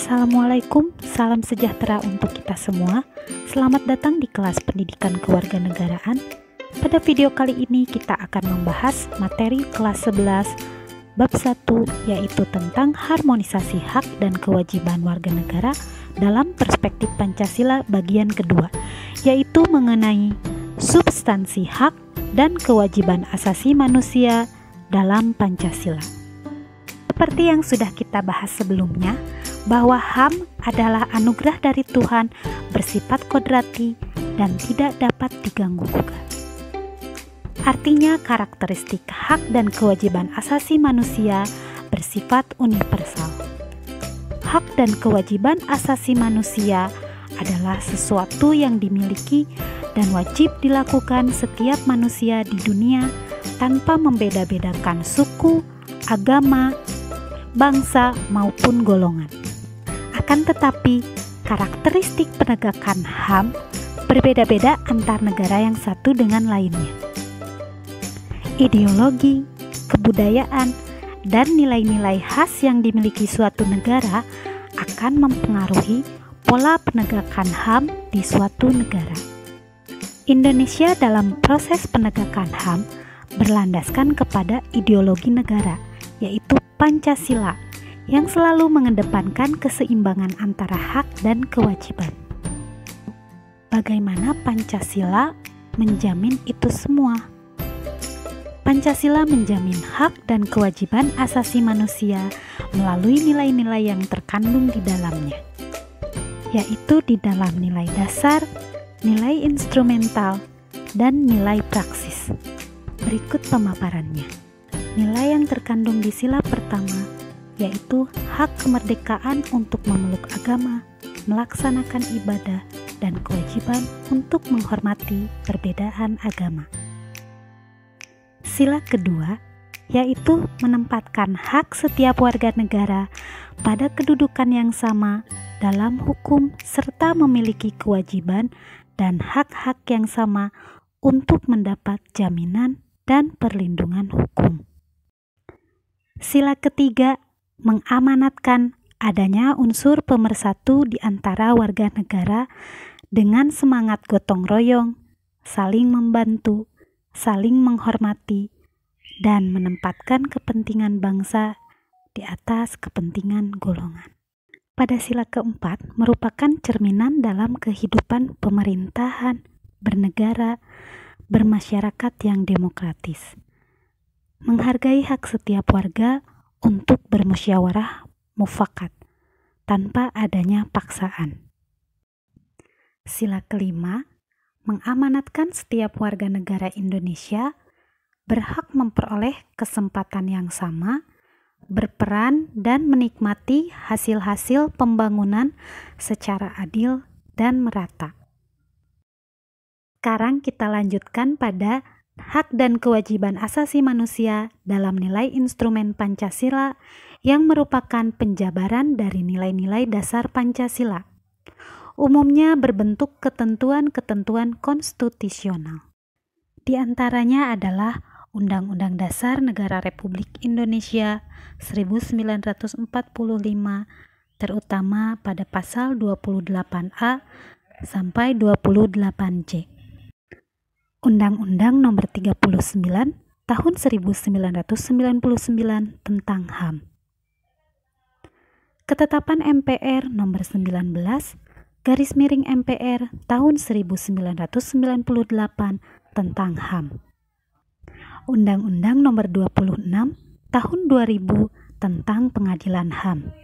Assalamualaikum, salam sejahtera untuk kita semua. Selamat datang di kelas pendidikan kewarganegaraan. Pada video kali ini kita akan membahas materi kelas 11 bab 1, yaitu tentang harmonisasi hak dan kewajiban warga negara dalam perspektif Pancasila bagian kedua, yaitu mengenai substansi hak dan kewajiban asasi manusia dalam Pancasila. Seperti yang sudah kita bahas sebelumnya, bahwa HAM adalah anugerah dari Tuhan, bersifat kodrati dan tidak dapat diganggu-gugat. Artinya karakteristik hak dan kewajiban asasi manusia bersifat universal. Hak dan kewajiban asasi manusia adalah sesuatu yang dimiliki dan wajib dilakukan setiap manusia di dunia tanpa membeda-bedakan suku, agama, bangsa maupun golongan. Akan tetapi, karakteristik penegakan HAM berbeda-beda antar negara yang satu dengan lainnya. Ideologi, kebudayaan, dan nilai-nilai khas yang dimiliki suatu negara akan mempengaruhi pola penegakan HAM di suatu negara. Indonesia dalam proses penegakan HAM berlandaskan kepada ideologi negara, yaitu Pancasila, yang selalu mengedepankan keseimbangan antara hak dan kewajiban. Bagaimana Pancasila menjamin itu semua? Pancasila menjamin hak dan kewajiban asasi manusia melalui nilai-nilai yang terkandung di dalamnya, yaitu di dalam nilai dasar, nilai instrumental, dan nilai praksis. Berikut pemaparannya. Nilai yang terkandung di sila pertama yaitu hak kemerdekaan untuk memeluk agama, melaksanakan ibadah, dan kewajiban untuk menghormati perbedaan agama. Sila kedua yaitu menempatkan hak setiap warga negara pada kedudukan yang sama dalam hukum serta memiliki kewajiban dan hak-hak yang sama untuk mendapat jaminan dan perlindungan hukum. Sila ketiga mengamanatkan adanya unsur pemersatu di antara warga negara dengan semangat gotong royong, saling membantu, saling menghormati, dan menempatkan kepentingan bangsa di atas kepentingan golongan. Pada sila keempat merupakan cerminan dalam kehidupan pemerintahan, bernegara, bermasyarakat yang demokratis. Menghargai hak setiap warga untuk bermusyawarah mufakat tanpa adanya paksaan. Sila kelima, mengamanatkan setiap warga negara Indonesia berhak memperoleh kesempatan yang sama, berperan dan menikmati hasil-hasil pembangunan secara adil dan merata. Sekarang kita lanjutkan pada hak dan kewajiban asasi manusia dalam nilai instrumen Pancasila yang merupakan penjabaran dari nilai-nilai dasar Pancasila. Umumnya berbentuk ketentuan-ketentuan konstitusional. Di antaranya adalah Undang-Undang Dasar Negara Republik Indonesia 1945, terutama pada pasal 28A sampai 28J. Undang-Undang Nomor 39 Tahun 1999 tentang HAM. Ketetapan MPR Nomor 19/MPR Tahun 1998 tentang HAM. Undang-Undang Nomor 26 Tahun 2000 tentang Pengadilan HAM.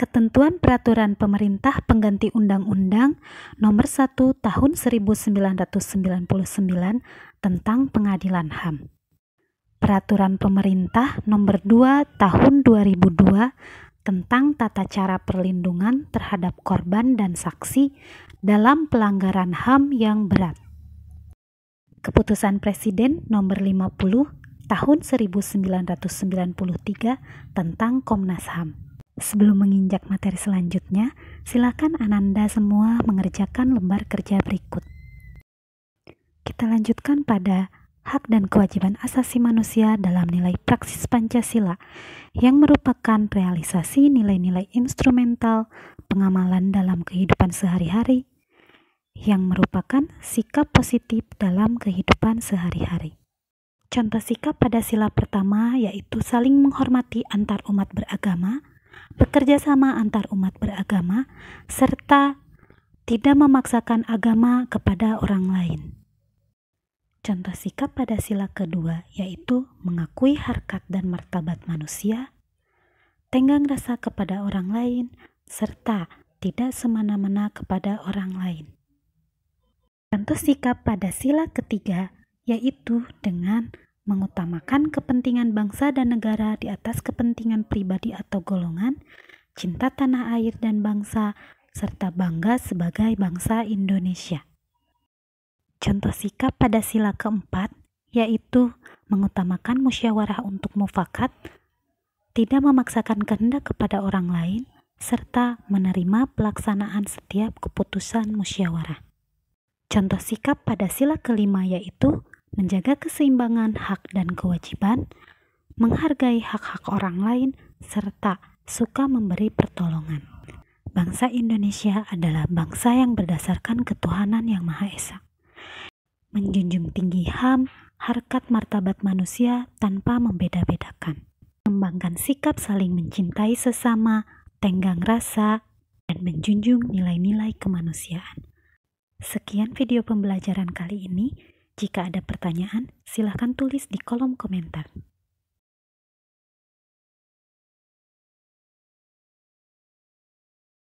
Ketentuan Peraturan Pemerintah Pengganti Undang-Undang Nomor 1 Tahun 1999 tentang Pengadilan HAM. Peraturan Pemerintah Nomor 2 Tahun 2002 tentang tata cara perlindungan terhadap korban dan saksi dalam pelanggaran HAM yang berat. Keputusan Presiden Nomor 50 Tahun 1993 tentang Komnas HAM. Sebelum menginjak materi selanjutnya, silakan Ananda semua mengerjakan lembar kerja berikut. Kita lanjutkan pada hak dan kewajiban asasi manusia dalam nilai praksis Pancasila yang merupakan realisasi nilai-nilai instrumental pengamalan dalam kehidupan sehari-hari yang merupakan sikap positif dalam kehidupan sehari-hari. Contoh sikap pada sila pertama yaitu saling menghormati antar umat beragama, bekerja sama antar umat beragama, serta tidak memaksakan agama kepada orang lain. Contoh sikap pada sila kedua yaitu mengakui harkat dan martabat manusia, tenggang rasa kepada orang lain, serta tidak semena-mena kepada orang lain. Contoh sikap pada sila ketiga yaitu dengan mengutamakan kepentingan bangsa dan negara di atas kepentingan pribadi atau golongan, cinta tanah air dan bangsa, serta bangga sebagai bangsa Indonesia. Contoh sikap pada sila keempat yaitu mengutamakan musyawarah untuk mufakat, tidak memaksakan kehendak kepada orang lain, serta menerima pelaksanaan setiap keputusan musyawarah. Contoh sikap pada sila kelima yaitu menjaga keseimbangan hak dan kewajiban, menghargai hak-hak orang lain, serta suka memberi pertolongan. Bangsa Indonesia adalah bangsa yang berdasarkan ketuhanan yang Maha Esa, menjunjung tinggi HAM, harkat martabat manusia tanpa membeda-bedakan, mengembangkan sikap saling mencintai sesama, tenggang rasa, dan menjunjung nilai-nilai kemanusiaan. Sekian video pembelajaran kali ini. Jika ada pertanyaan, silakan tulis di kolom komentar.